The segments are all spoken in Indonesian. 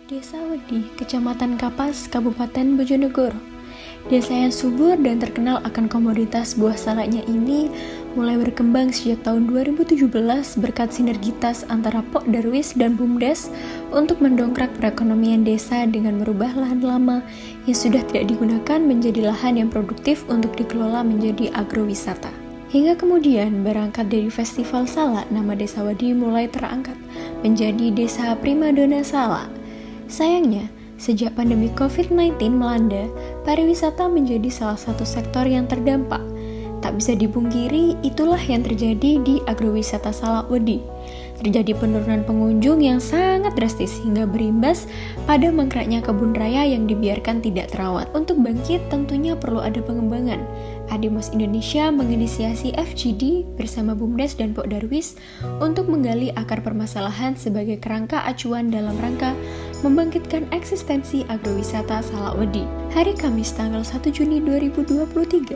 Desa Wedi, Kecamatan Kapas, Kabupaten Bojonegoro. Desa yang subur dan terkenal akan komoditas buah salaknya ini mulai berkembang sejak tahun 2017 berkat sinergitas antara Pok Darwis dan BUMDes untuk mendongkrak perekonomian desa dengan merubah lahan lama yang sudah tidak digunakan menjadi lahan yang produktif untuk dikelola menjadi agrowisata. Hingga kemudian berangkat dari Festival Salak, nama Desa Wedi mulai terangkat menjadi Desa Primadona Salak. Sayangnya, sejak pandemi COVID-19 melanda, pariwisata menjadi salah satu sektor yang terdampak. Tak bisa dipungkiri, itulah yang terjadi di agrowisata Salak Wedi. Terjadi penurunan pengunjung yang sangat drastis hingga berimbas pada mangkraknya kebun raya yang dibiarkan tidak terawat. Untuk bangkit tentunya perlu ada pengembangan. Ademos Indonesia menginisiasi FGD bersama BUMDes dan Pok Darwis untuk menggali akar permasalahan sebagai kerangka acuan dalam rangka membangkitkan eksistensi agrowisata Salak Wedi. Hari Kamis tanggal 1 Juni 2023,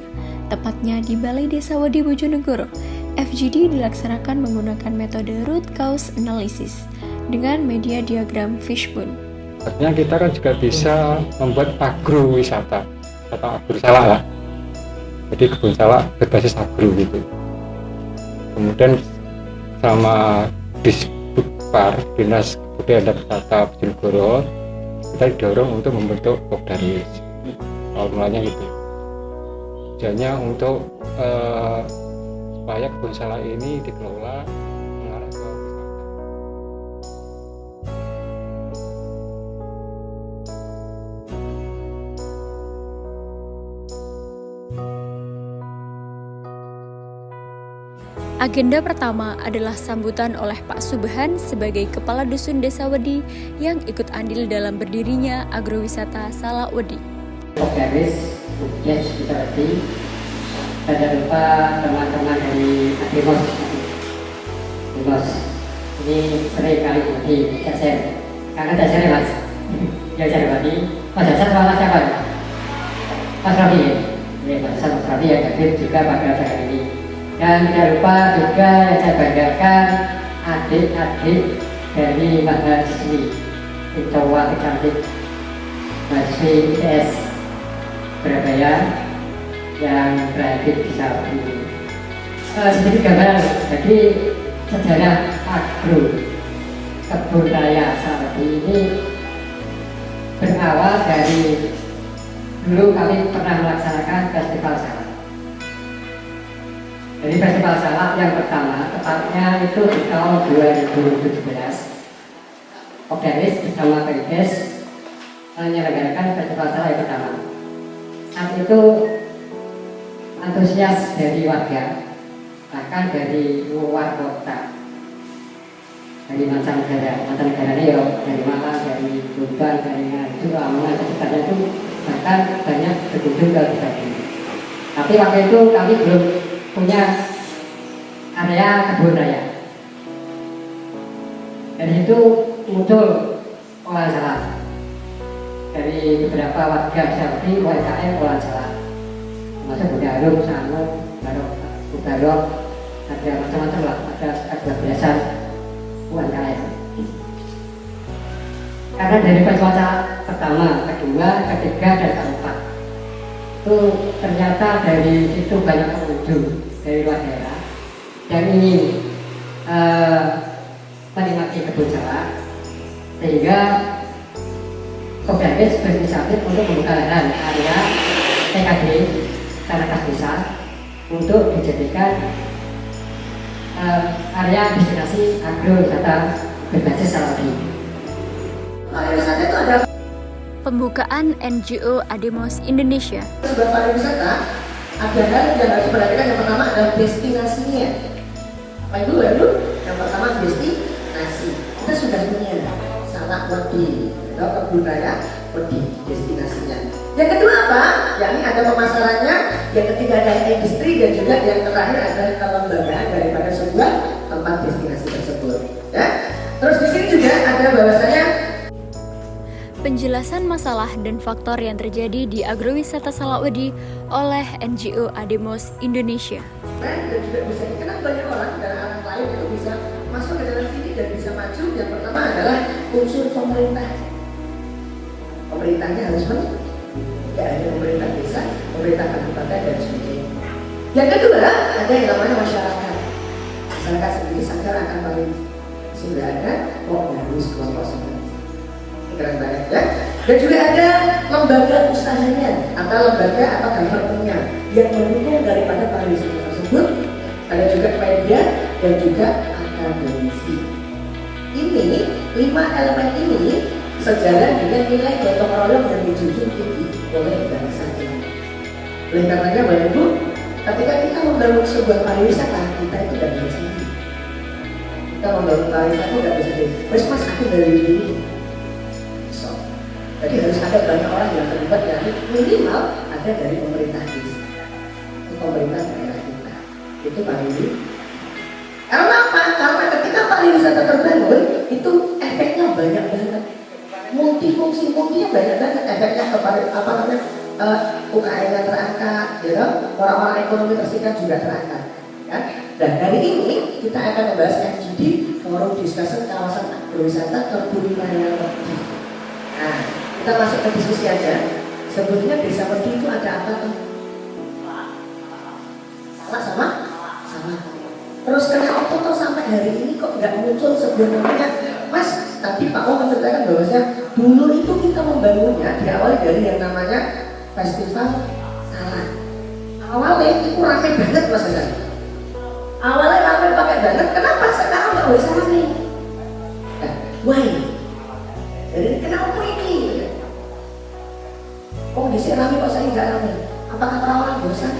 tepatnya di Balai Desa Wedi Bojonegoro, FGD dilaksanakan menggunakan metode root cause analysis dengan media diagram fishbone. Artinya kita kan juga bisa membuat agrowisata atau agrosalak lah. Jadi kebun salak berbasis agro gitu. Kemudian sama Disbudpar, Dinas Kebudayaan dan Wisata Bojonegoro, kita didorong untuk membentuk Pok Darwis. Awal mulanya gitu. Tujuannya untuk supaya kebun salak ini dikelola mengarah ke wisata. Agenda pertama adalah sambutan oleh Pak Subhan sebagai Kepala Dusun Desa Wedi yang ikut andil dalam berdirinya agrowisata Salak Wedi. Pok Darwis, BUMDes Desa Wedi, tidak lupa teman-teman dari Ademos. Ini sering kali di Jaser, karena Jaser mas, Jaser Wedi, Mas Jaser sama siapa? Mas Rafi, Mas Rafi yang hadir juga pada acara ini. Dan tidak lupa juga yang saya banggakan adik-adik dari mahasiswi Cowok Cantik mahasiswi ITS Surabaya yang berhadir di saat ini. Sedikit gambaran, jadi sejarah agro kebun raya saat ini berawal dari dulu kami pernah melaksanakan festival salak. Jadi festival salak yang pertama, tepatnya itu di tahun 2017, Pok Darwis bersama BUMDes menyelenggarakan festival salak yang pertama. Saat itu antusias dari warga, bahkan dari luar kota, dari mancanegara ya, dari Malang, dari Tuban, dari Nganjuk, Lamongan, sekitarnya itu bahkan banyak berkunjung ke desa ini. Tapi waktu itu kami belum punya area kebun raya. Dari itu muncul olahan salak dari beberapa warga seperti UMKM olahan salak, termasuk Budarum, Sangun, Budarok, ada macam-macam lah, ada belasan UMKM. Karena dari festival salak pertama, kedua, ketiga, dan keempat itu ternyata dari situ banyak pengunjung dari luar daerah yang ingin menikmati kebun salak, sehingga Pok Darwis berinisiatif untuk membuka lahan area TKD tanah kas desa untuk dijadikan area destinasi agrowisata berbasis salak. Pariwisata itu ada Pembukaan NGO Ademos Indonesia. sebuah pariwisata, ada hal yang harus diperhatikan. Yang pertama adalah destinasinya. Apa itu baru? Yang pertama destinasi. Kita sudah punya Salak Wedi atau kebun raya Wedi destinasinya. Yang kedua apa? Yakni ada pemasarannya. Yang ketiga ada industri, dan juga yang terakhir adalah kelembagaan daripada sebuah tempat destinasi tersebut. Ya. Terus di sini juga ada bahwasanya Penjelasan masalah dan faktor yang terjadi di agrowisata Salak Wedi oleh NGO Ademos Indonesia. dan juga bisa dikenal banyak orang dan anak lain itu bisa masuk ke dalam sini dan bisa maju. Yang pertama adalah unsur pemerintah. pemerintahnya harus tidak hanya pemerintah desa, pemerintah kabupaten dan sebagainya. Yang kedua, ada yang namanya masyarakat. Masyarakat sendiri sadar akan pariwisata. Sudah ada harus kelompok seperti ini keren banget ya. Dan juga ada lembaga usahanya atau lembaga atau governmentnya yang mendukung daripada pariwisata tersebut. Ada juga media dan juga akademisi. Ini 5 elemen ini sejalan dengan nilai gotong royong yang dijunjung tinggi oleh bangsa kita. Oleh karenanya Bapak Ibu, ketika kita membangun sebuah pariwisata, kita itu tidak bisa sendiri. Kita membangun pariwisata tidak bisa sendiri. Mas aku dari dulu. So, jadi harus ada banyak orang yang terlibat, yang minimal ada dari pemerintah desa, pemerintah daerah kita. Itu pariwisata. Karena apa? Karena ketika pariwisata terbangun, itu efeknya banyak banget. Multifungsinya banyak banget. Efeknya kepada UKM-nya terangkat, ya, orang-orang ekonomi tersingkat juga terangkat. Ya. Dan hari ini kita akan membahas FGD, Forum Discussion Kawasan Agrowisata Kebudayaan Wedi. Nah, kita masuk ke diskusi aja. Sebetulnya desa Wedi itu ada apa tuh? Salah sama? Sama. Terus kenapa tuh sampai hari ini kok nggak muncul sebelumnya? Mas, tadi Pak Om menceritakan bahwasanya dulu itu kita membangunnya diawali dari yang namanya festival salad. Awalnya itu rame banget Mas Hasan. Awalnya rame pakai banget. Kenapa sekarang nggak boleh salad nih? Nah, why? Jadi kenapa ini? Kok di sini rame kok saya nggak rame? Apakah orang-orang bosan?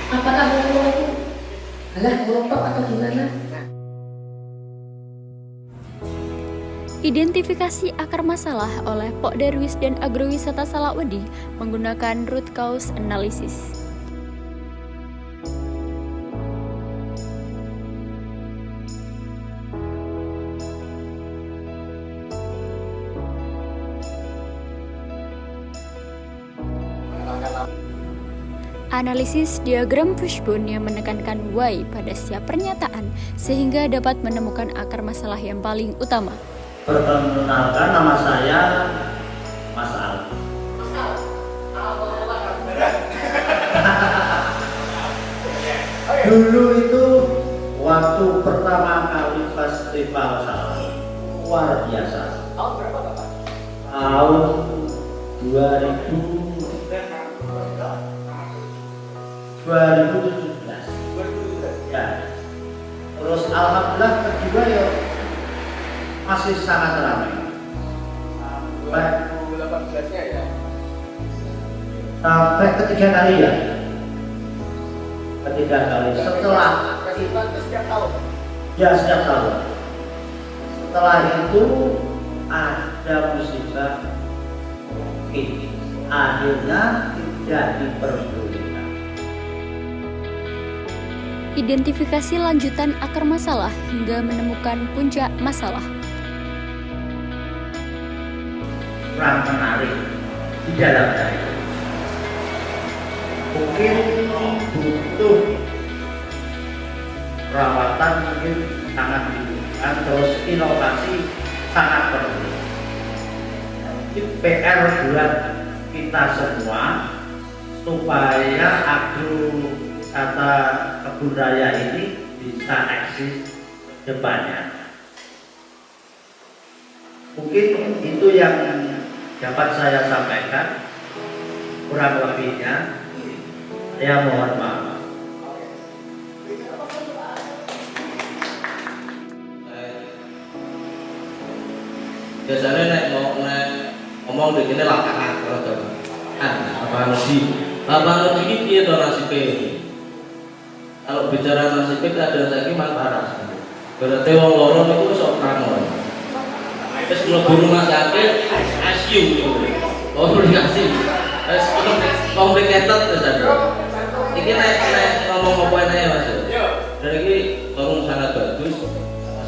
Apakah ngomong itu alah ngelompok atau gimana? Identifikasi akar masalah oleh Pok Darwis dan Agrowisata Salak Wedi menggunakan root cause analysis. Analisis diagram Fishbone yang menekankan why pada setiap pernyataan sehingga dapat menemukan akar masalah yang paling utama. Perkenalkan, nama saya Mas Al. Dulu itu waktu pertama kali festival salad luar biasa. Tahun berapa Bapak? Tahun 2017. Ya. Terus alhamdulillah kedua ya masih sangat ramai. 2018-nya ya. Sampai ketiga kali ya. Ketiga kali setelah Festival itu setiap tahun. ya setiap tahun. Setelah itu ada musibah COVID. Akhirnya tidak diperbolehkan. Identifikasi lanjutan akar masalah hingga menemukan puncak masalah. Kurang menarik di dalamnya itu. Mungkin butuh perawatan, mungkin sangat dibutuhkan, terus inovasi sangat perlu. Ini PR buat kita semua supaya agrowisata kebun raya ini bisa eksis depannya. Mungkin itu yang dapat saya sampaikan, kurang lebihnya saya mohon maaf. Biasanya nek ngomong begini lapangan kalau coba lapangan uji ini piye to nasibe. Kalau bicara nasibe keadaan saiki man parah. Berarti wong loro niku wis ora ngono. Terus mlebu rumah sakit ICU gitu. Komplikasi. Wis complicated terus ada. Iki nek ngomong apa ae Mas. Dan ini forum sangat bagus.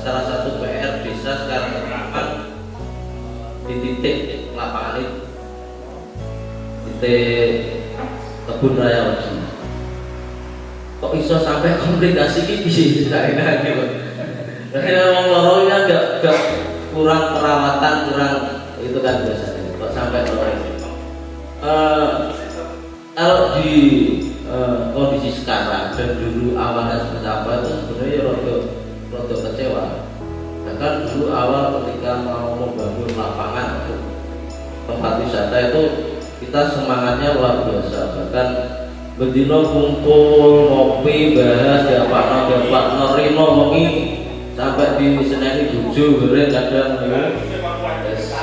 Salah satu PR desa sekarang memang di titik lapangan itu, titik kebun raya Wedi. Kok bisa sampai komplikasi ini bisa diceritain gitu. Karena orang lorongnya agak kurang perawatan, kurang itu kan biasanya. Kok sampai sore. Kalau di kondisi sekarang dan dulu awalnya seperti apa itu sebenarnya rada kecewa. Bahkan dulu awal ketika mau membangun lapangan untuk tempat wisata itu kita semangatnya luar biasa. Bahkan bedino kumpul ngopi bahas dapat norino ngopi sampai di Seneni Bujo goreng kadang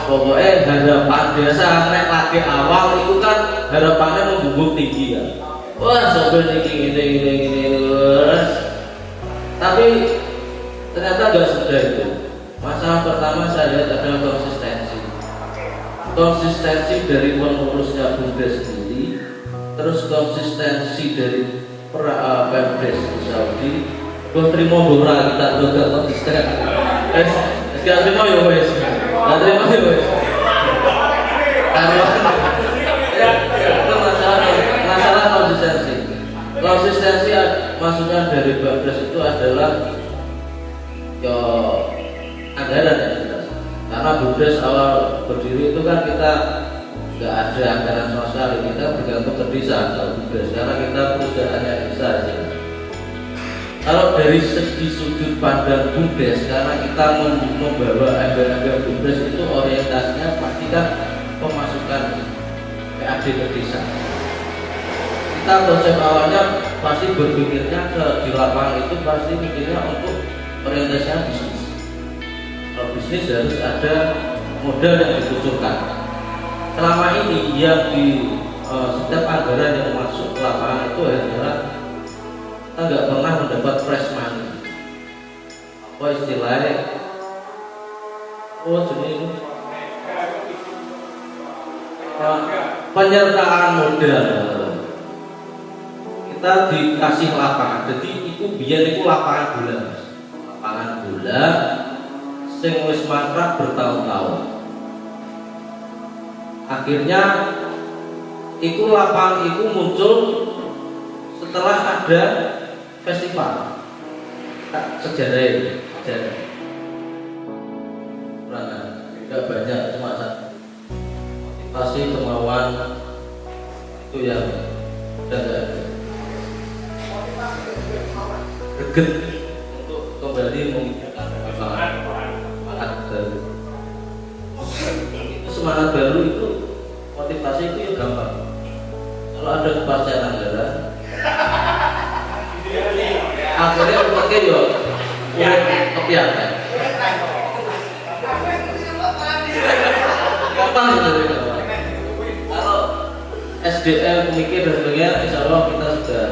pokoknya harapan biasa nek lagi awal itu kan harapannya membumbung tinggi ya. Wah sampai gini tapi ternyata gak semudah itu. Masalah pertama saya lihat adalah konsistensi dari pengurusnya Bumdes sendiri, terus konsistensi dari Pemdes Saudi. Gue terima bola kita udah konsisten. Gak terima ya wes. Gak terima ya wes. Masalah konsistensi. Konsistensi maksudnya dari Pemdes itu adalah ya anggaran ya jelas. Karena Bumdes awal berdiri itu kan kita nggak ada anggaran sama sekali, kita bergantung ke desa kalau Bumdes karena kita perusahaannya desa ya. Kalau dari segi sudut pandang Bumdes, karena kita membawa anggaran Bumdes itu orientasinya pasti kan pemasukan PAD ke desa. Kita konsep awalnya pasti berpikirnya di lapangan itu pasti mikirnya untuk orientasinya bisnis. Kalau bisnis harus ada modal yang dikucurkan. Selama ini yang di setiap anggaran yang masuk ke lapangan itu adalah kita nggak pernah mendapat fresh money. Apa istilahnya? Oh jenis penyertaan modal. Kita dikasih lapangan, jadi itu biar itu lapangan bola, sing wis mangkrak bertahun-tahun. Akhirnya itu lapangan itu muncul setelah ada festival sejarah tidak banyak, cuma satu motivasi kemauan itu yang sudah ada greget untuk kembali memikirkan semangat baru. Itu semangat baru itu motivasi itu ya gampang. Kalau ada kepastian anggaran akhirnya pakai yo kepiakan gampang itu. Kalau SDM pemikir dan sebagainya insya Allah kita sudah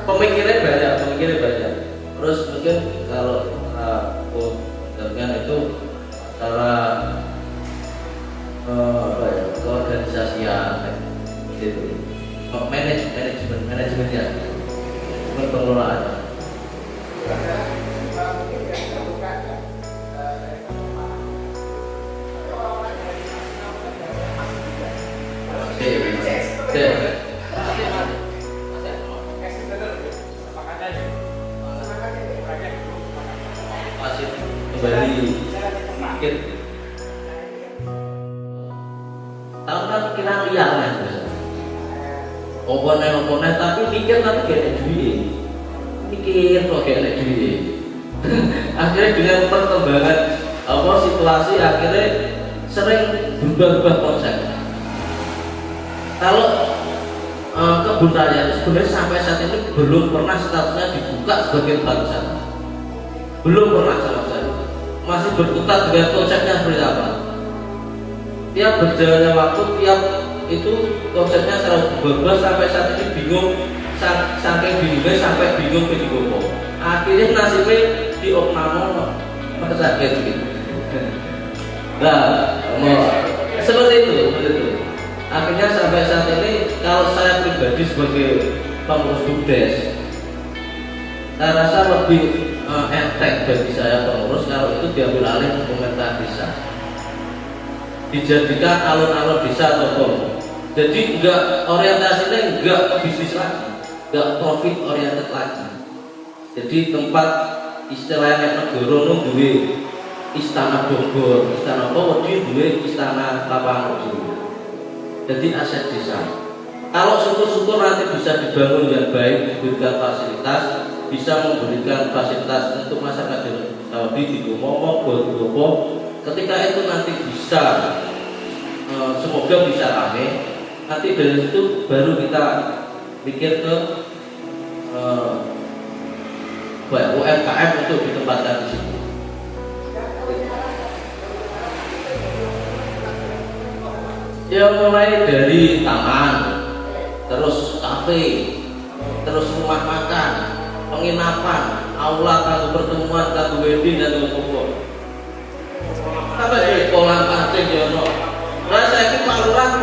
pemikirnya banyak. Terus mungkin kalau dengan itu cara keorganisasian gitu, manajemennya, pengelolaan. Masih kembali mungkin tahun kan kira liar kan oponnya tapi mikir tapi gak ada duit, mikir kok gak ada duit. Akhirnya dengan perkembangan situasi akhirnya sering berubah konsep. Kalau kebun raya itu sebenarnya sampai saat ini belum pernah statusnya dibuka sebagai tempat wisata, belum pernah sama sekali. Masih berkutat dengan konsepnya seperti apa. Tiap berjalannya waktu, tiap itu konsepnya selalu berubah sampai saat ini bingung, saking bingungnya sampai bingung ke Gopo. Akhirnya nasibnya di Oknamo sakit gitu. Nah, seperti itu. Akhirnya sampai saat ini kalau saya pribadi sebagai pengurus Bumdes, saya rasa lebih enteng bagi saya pengurus kalau itu diambil alih pemerintah desa, dijadikan alun-alun desa atau jadi enggak orientasinya enggak ke bisnis lagi, enggak profit oriented lagi. Jadi tempat istilahnya negara nu duwe istana Bogor, istana apa wedi duwe istana lapangan kerja. Jadi aset desa. Kalau syukur-syukur nanti bisa dibangun yang baik, diberikan fasilitas, bisa memberikan fasilitas untuk masyarakat Saudi di Momok, Bodopo. Ketika itu nanti bisa, semoga bisa rame. Nanti dari situ baru kita pikir ke UMKM untuk ditempatkan di situ. Ya mulai dari taman, terus kafe, terus rumah makan, penginapan, aula kanggo pertemuan, kanggo wedding dan apa-apa. Sampai kolam pancing ya ono. Lah saiki Pak Lurah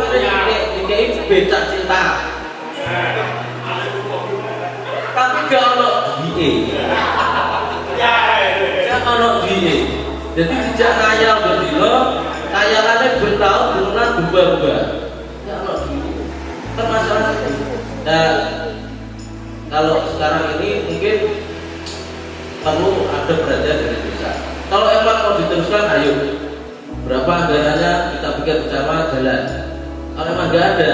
iki becak cinta. Tapi gak ono duwike. Gak ono duwike. Jadi tidak ngayal berdino, kayalannya bertahun bulan berubah-ubah. Gak ono duwike. Termasalah. Dan kalau sekarang ini mungkin perlu ada perhatian dari desa. Kalau emang mau diteruskan, ayo. Berapa anggarannya kita pikir bersama jalan. Kalau emang nggak ada,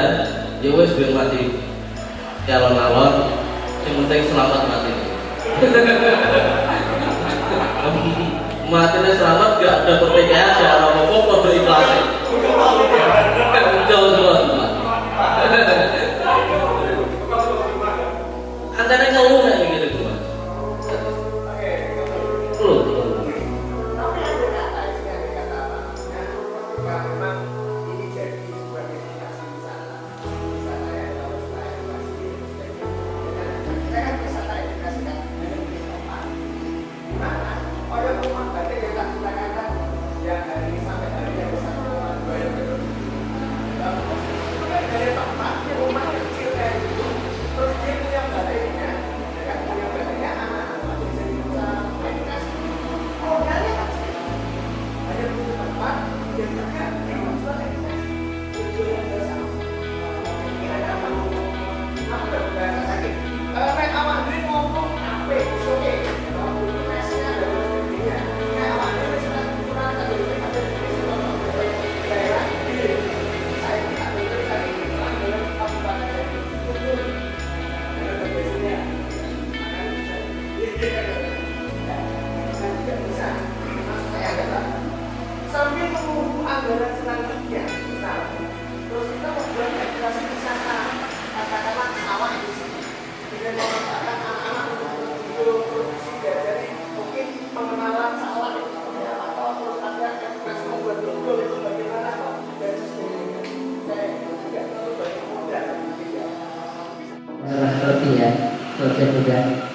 ya wes biar mati. Calon-calon, yang penting selamat mati. Matinya selamat, gak ada pertikaian, gak ada apa-apa, kode ikhlasin. Jauh-jauh. Antara ngeluh nih gitu gua.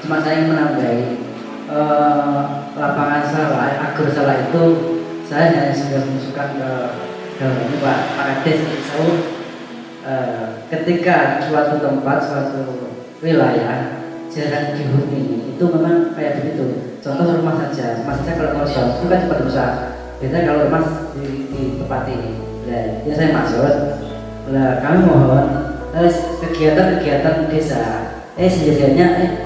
Cuma saya ingin menambahi lapangan sawah, agro sawah itu saya hanya sudah memasukkan ke dalam ini Pak Kades ketika suatu tempat, suatu wilayah jarang dihuni itu memang kayak begitu. Contoh rumah saja kalau mau jauh itu kan cepat rusak. Biasanya kalau rumah di tempat ini, ya saya maksud, kami mohon kegiatan-kegiatan desa sejadinya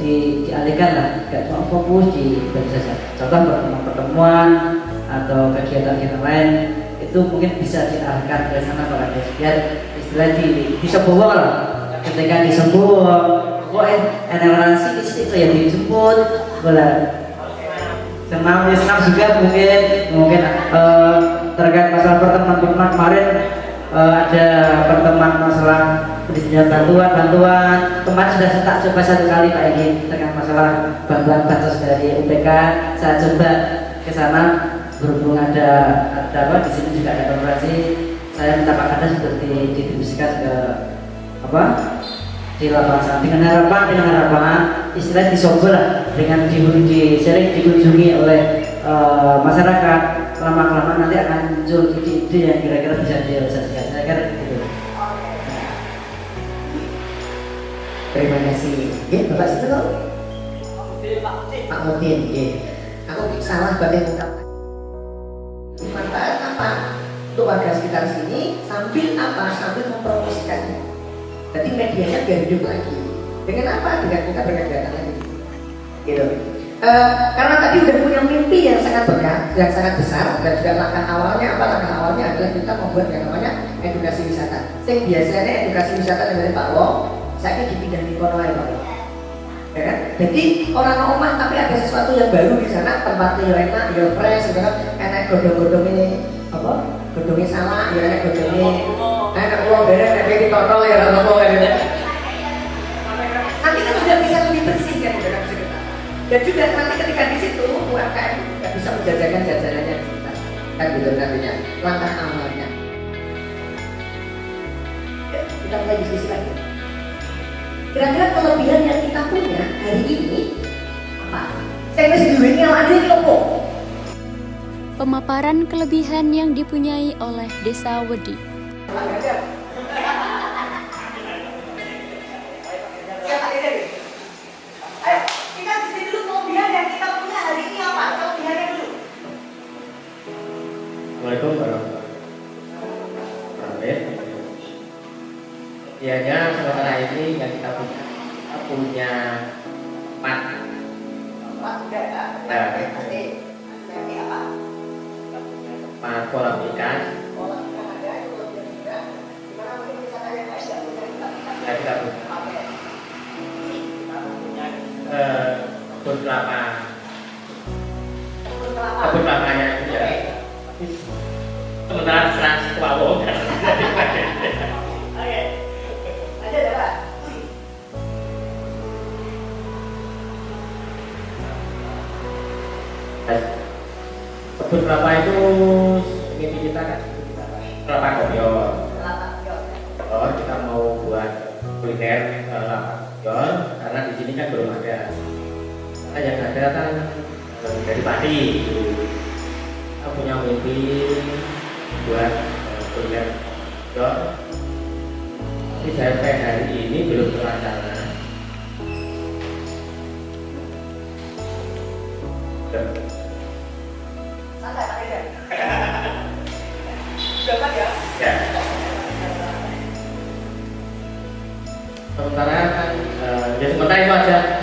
dialihkan lah, gak cuma fokus di saja. Contoh pertemuan atau kegiatan lain itu mungkin bisa dialihkan ke sana Pak Kades, biar istilah di Sebowo lah. Ketika di Sebowo, energi itu yang dijemput, senam juga mungkin terkait masalah pertemuan kemarin ada pertemuan masalah pendistribusian bantuan. Kemarin sudah saya coba satu kali Pak Egi terkait masalah bantuan bansos dari UPK. Saya coba ke sana, berhubung ada apa di sini juga ada konferensi. Saya minta Pak Kades untuk didistribusikan ke di lapangan dengan harapan istilah disobol lah, dengan sering dikunjungi oleh masyarakat. Lama-kelamaan nanti akan muncul ide-ide yang kira-kira bisa direalisasikan. Saya kira gitu. Terima kasih. Ya, Bapak situ kok? Pak Mudin. Ya. Aku salah bagian ungkapan. Manfaat apa untuk warga sekitar sini sambil mempromosikannya. Jadi medianya biar hidup lagi. Dengan apa? Dengan kita berkegiatan lagi. Gitu. Karena tadi udah punya mimpi yang sangat berat, yang sangat besar, dan juga langkah awalnya adalah kita membuat yang namanya edukasi wisata. Sing biasanya edukasi wisata dari Pak Wong, saya dipindah di kono ae Pak. Ya kan? Jadi orang rumah tapi ada sesuatu yang baru di sana, tempatnya yang enak, yang fresh, gitu kan? Enak godong-godong ini apa? Godongnya salah, ya enak godongnya, enak uang beres, enak di total ya apa ya. Nanti kan sudah bisa lebih bersih kan, udah bisa kita. Dan juga nanti ketika di situ UMKM nggak bisa menjajakan jajanannya di sekitar, kan gitu nantinya. Langkah awalnya. Ya, kita mulai diskusi lagi. Kira-kira kelebihan yang kita punya hari ini apa? Saya masih duit yang ada di Lopo. Pemaparan kelebihan yang dipunyai oleh Desa Wedi. Ayo, kita disini dulu kelebihan yang kita punya hari ini apa? Kelebihannya dulu. Assalamualaikum warahmatullahi wabarakatuh. Kelebihannya sementara ini yang kita punya 4 kolam ikan. Ya, kita punya beberapanya itu ya. Sementara serang Wawong kan. Beberapa itu ini kita kan kelapa koyor. Kita mau buat kuliner kelapa koyor karena di sini kan belum ada. Karena yang ada kan dari padi. Kita punya mimpi buat kuliner koyor. Tapi sampai hari ini belum terlaksana. Ya. Sementara kan ya sementara itu aja.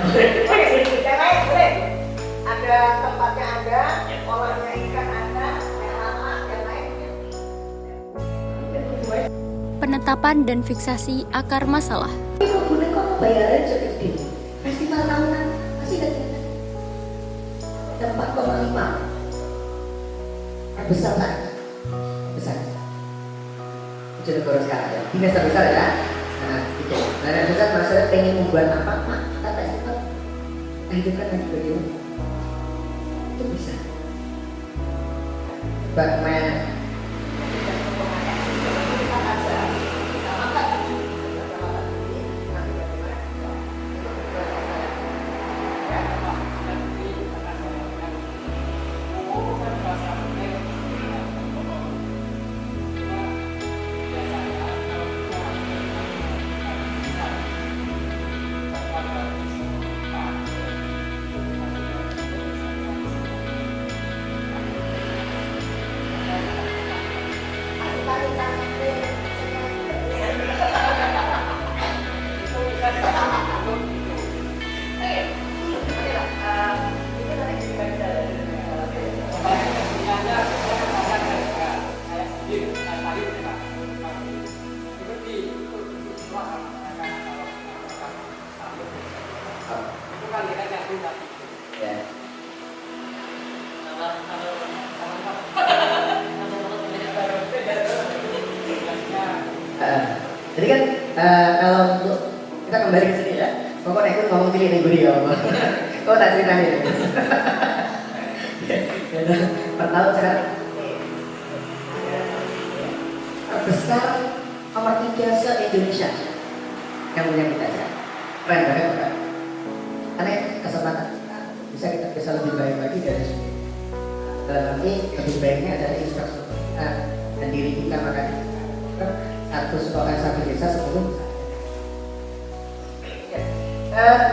Ada tempatnya ada, olahnya ikan ada, yang lama, yang lain. Penetapan dan fiksasi akar masalah. Ibu boleh kok bayaran cukup gede. Festival tahunan pasti ada 4,5. Besar kan? Besar. Bojonegoro sekarang ya. Dinas besar ya. Nah, itu. Nah, yang besar masyarakat pengen membuat apa? Pak, kita festival. Nah, itu kan lagi bagaimana? Itu bisa. Mbak main. Jadi kan kalau untuk kita kembali ke sini ya, pokoknya aku ngomong sini nih gue ya, kau tak ceritanya. Per tahun sekarang terbesar nomor 3 se Indonesia yang punya kita sekarang. Keren banget kan? Karena kesempatan bisa kita bisa lebih baik lagi dari sini. Dalam arti lebih baiknya adalah infrastruktur kita dan diri kita, makanya satu sekolah satu desa sebelum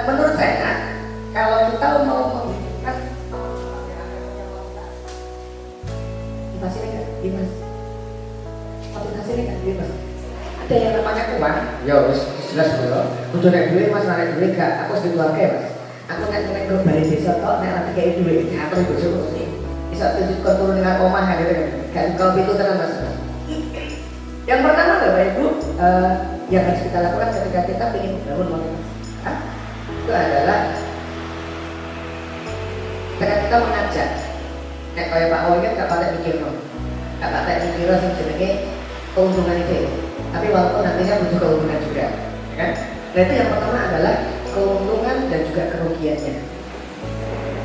menurut saya kalau kita mau menghidupkan difasilitasi Dimas Dimas ada yang namanya uang ya wis jelas bro kudu nek duit mas nek duit gak aku sedih keluarga ya mas aku nek untuk balik desa kok nek lagi kayak duit diatur bojoku sih. Bisa tunjuk turun dengan omah kan gitu kan. Kan kalau itu tenan Mas. Yang pertama Bapak Ibu yang harus kita lakukan ketika kita ingin membangun motivasi itu adalah ketika kita mengajak kayak Pak Owi kan gak pakai mikir gak pakai mikir sih jenenge keuntungan itu, tapi walaupun nantinya butuh keuntungan juga ya kan. Nah itu yang pertama adalah keuntungan dan juga kerugiannya.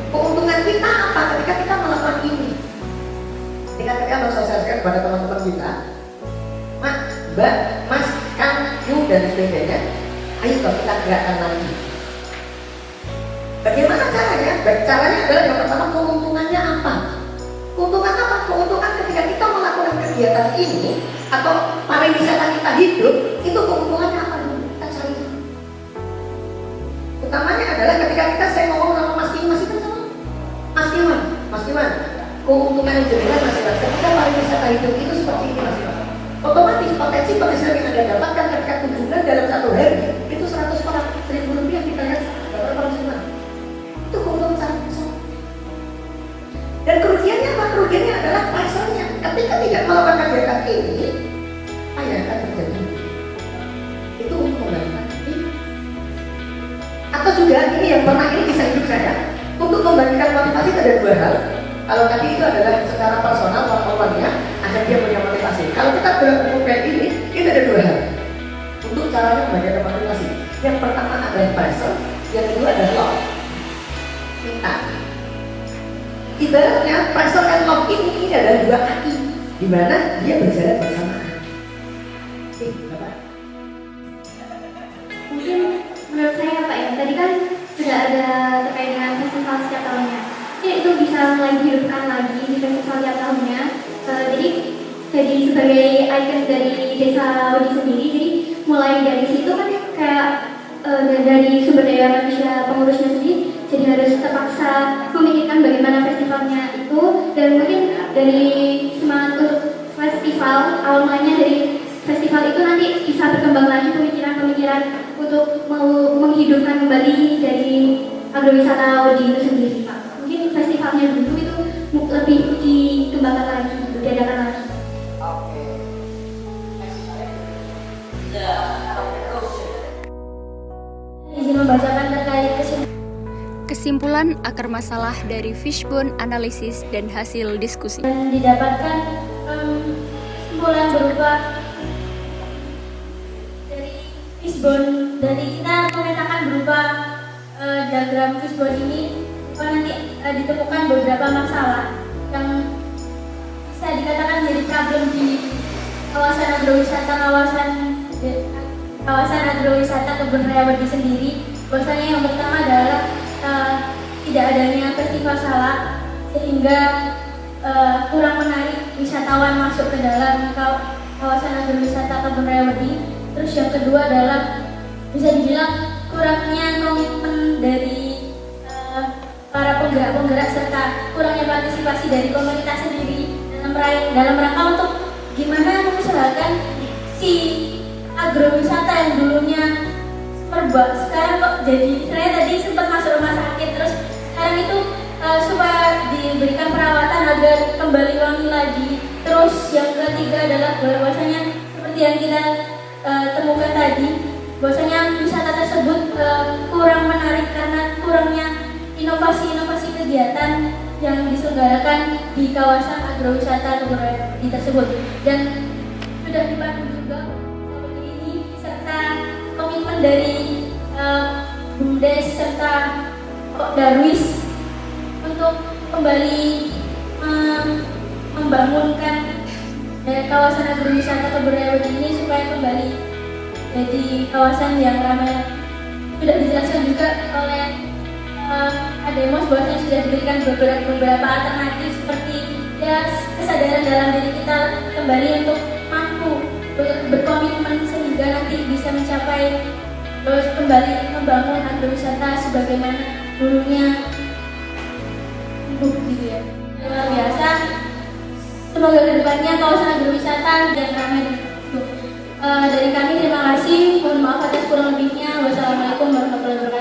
Keuntungan kita apa ketika kita melakukan ini? Ketika kita mensosialisasikan kepada teman-teman kita, Mak, Mbak, Mas, Kang, Yu dan sebagainya, ayo kita gerakkan lagi. Bagaimana caranya? Caranya adalah yang pertama keuntungannya apa? Keuntungan apa? Keuntungan ketika kita melakukan kegiatan ini atau pariwisata kita hidup, itu keuntungannya apa dulu? Kita cari. Utamanya adalah ketika saya ngomong sama Mas Iwan, Mas Iwan, keuntungan yang jelas Mas Iwan, ketika pariwisata hidup itu seperti ini Mas Iwan. Otomatis potensi penghasilan yang Anda dapatkan ketika kunjungan dalam satu hari itu 100 orang, 1.000 rupiah kita lihat berapa penghasilan. Itu keuntungan sangat besar. Dan kerugiannya apa? Kerugiannya adalah pasarnya. Ketika tidak melakukan kegiatan ini, apa yang akan terjadi? Itu untuk membangun. Atau juga ini yang pernah ini kisah hidup saya. Untuk membagikan motivasi ada dua hal. Kalau tadi itu adalah secara personal, one-on-one-nya, ada dia punya motivasi. Kalau kita bergabung kayak ini, itu ada dua hal. Untuk caranya membagikan motivasi. Yang pertama adalah pressure, yang kedua adalah love. Cinta. Ibaratnya pressure and love ini adalah dua kaki, di mana dia berjalan bersamaan. Oke, Bapak. Mungkin menurut saya Pak ya, tadi kan sudah ada terkait dengan festival setiap tahunnya. Jadi itu bisa mulai dihidupkan lagi di festival setiap tahunnya. Jadi sebagai ikon dari desa Wedi sendiri, jadi mulai dari situ kan kayak dari sumber daya manusia pengurusnya sendiri, jadi harus terpaksa memikirkan bagaimana festivalnya itu, dan mungkin dari semangat untuk festival awal mulanya dari festival itu nanti bisa berkembang lagi pemikiran-pemikiran untuk mau menghidupkan kembali dari agrowisata Wedi itu sendiri Pak. Mungkin festivalnya dulu itu lebih dikembangkan lagi, diadakan lagi. Izin membacakan terkait kesimpulan akar masalah dari fishbone analisis dan hasil diskusi. Dan didapatkan kesimpulan berupa dari fishbone, dari kita memetakan berupa diagram fishbone ini, nanti ditemukan beberapa masalah yang bisa dikatakan jadi problem di kawasan agrowisata Kebun Raya Wedi sendiri. Bahwasanya yang pertama adalah tidak adanya festival salak, sehingga kurang menarik wisatawan masuk ke dalam kawasan agrowisata Kebun Raya Wedi. Terus yang kedua adalah bisa dibilang kurangnya komitmen dari para penggerak-penggerak serta kurangnya partisipasi dari komunitas sendiri dalam rangka untuk gimana mengusahakan si agrowisata yang dulunya sekarang kok jadi, saya tadi sempat masuk rumah sakit, terus sekarang itu supaya diberikan perawatan agar kembali wangi lagi. Terus yang ketiga adalah bahwasanya seperti yang kita temukan tadi, bahwasanya wisata tersebut kurang menarik karena kurangnya inovasi-inovasi kegiatan yang diselenggarakan di kawasan agrowisata Kebun Raya Wedi tersebut. Dan sudah dibantu juga seperti ini serta komitmen dari BUMDes serta Darwis untuk kembali membangunkan kawasan agrowisata Kebun Raya Wedi ini supaya kembali jadi kawasan yang ramai. Sudah dijelaskan juga oleh Ademos bahwasanya sudah diberikan beberapa alternatif seperti ya kesadaran dalam diri kita kembali untuk mampu berkomitmen sehingga nanti bisa mencapai kembali membangun agrowisata sebagaimana dulunya gitu ya. Luar biasa. Semoga kedepannya kawasan agrowisata yang ramai dari kami terima kasih. Mohon maaf atas kurang lebihnya. Wassalamualaikum warahmatullahi wabarakatuh.